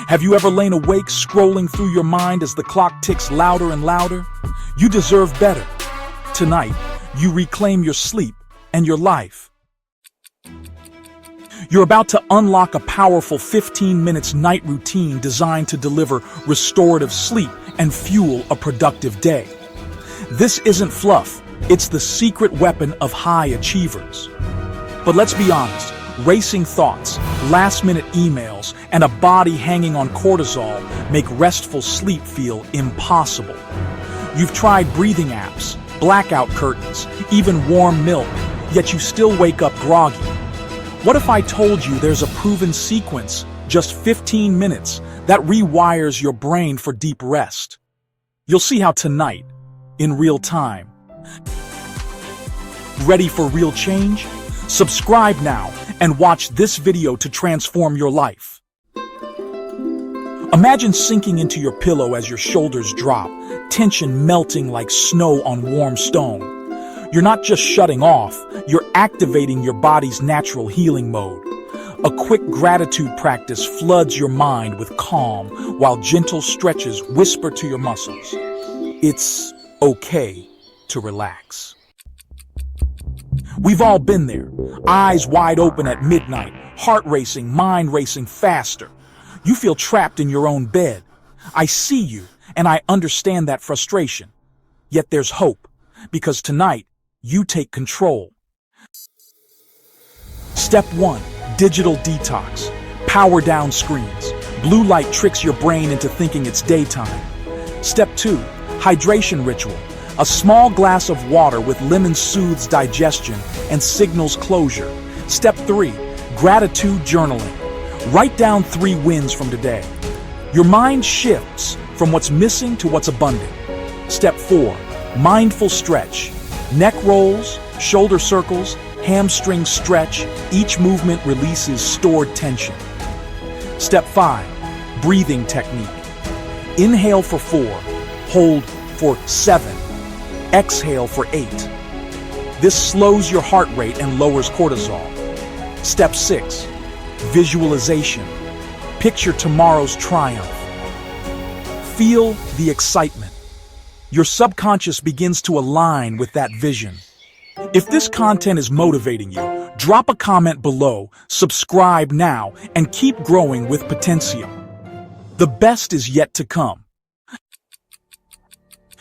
Have you ever lain awake scrolling through your mind as the clock ticks louder and louder? You deserve better. Tonight, you reclaim your sleep and your life. You're about to unlock a powerful 15 minutes night routine designed to deliver restorative sleep and fuel a productive day. This isn't fluff, it's the secret weapon of high achievers. But let's be honest, racing thoughts, last-minute emails, and a body hanging on cortisol make restful sleep feel impossible. You've tried breathing apps, blackout curtains, even warm milk, yet you still wake up groggy. What if I told you there's a proven sequence, just 15 minutes, that rewires your brain for deep rest? You'll see how tonight, in real time. Ready for real change? Subscribe now and watch this video to transform your life. Imagine sinking into your pillow as your shoulders drop, tension melting like snow on warm stone. You're not just shutting off, you're activating your body's natural healing mode. A quick gratitude practice floods your mind with calm, while gentle stretches whisper to your muscles. It's okay to relax. We've all been there, eyes wide open at midnight, heart racing, mind racing faster. You feel trapped in your own bed. I see you, and I understand that frustration. Yet there's hope, because tonight, you take control. Step 1. Digital detox. Power down screens. Blue light tricks your brain into thinking it's daytime. Step 2. Hydration ritual. A small glass of water with lemon soothes digestion and signals closure. Step 3. Gratitude journaling. Write down 3 wins from today. Your mind shifts from what's missing to what's abundant. Step 4. Mindful stretch. Neck rolls, shoulder circles, hamstring stretch. Each movement releases stored tension. Step 5. Breathing technique. Inhale for 4, hold for 7, exhale for 8. This slows your heart rate and lowers cortisol. Step 6. Visualization. Picture tomorrow's triumph. Feel the excitement. Your subconscious begins to align with that vision. If this content is motivating you, drop a comment below, subscribe now, and keep growing with Potentia. The best is yet to come.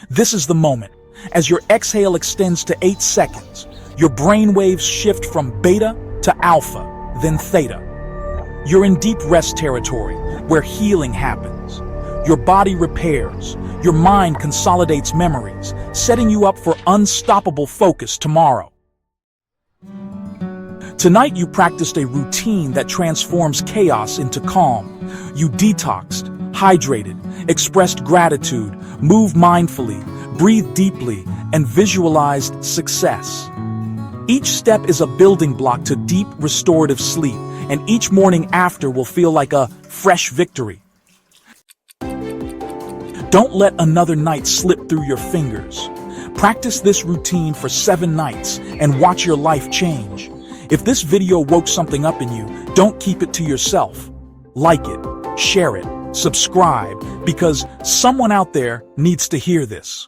This is the moment. As your exhale extends to 8 seconds, your brain waves shift from beta to alpha, then theta. You're in deep rest territory, where healing happens. Your body repairs, your mind consolidates memories, setting you up for unstoppable focus tomorrow. Tonight you practiced a routine that transforms chaos into calm. You detoxed, hydrated, expressed gratitude, moved mindfully, breathed deeply, and visualized success. Each step is a building block to deep restorative sleep, and each morning after will feel like a fresh victory. Don't let another night slip through your fingers. Practice this routine for 7 nights and watch your life change. If this video woke something up in you, don't keep it to yourself. Like it, share it, subscribe, because someone out there needs to hear this.